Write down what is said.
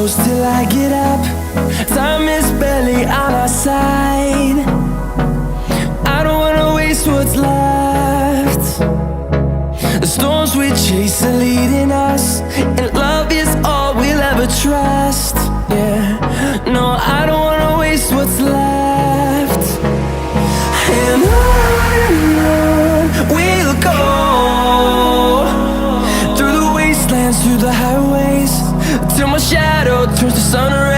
close till I get up. Time is barely on our side. I don't wanna waste what's left. The storms we chase are leading us, and love is all we'll ever trust. Yeah, no, I don't wanna waste what's left. And on we'll go, through the wastelands, through the highways, till my shadow turns to sun rays.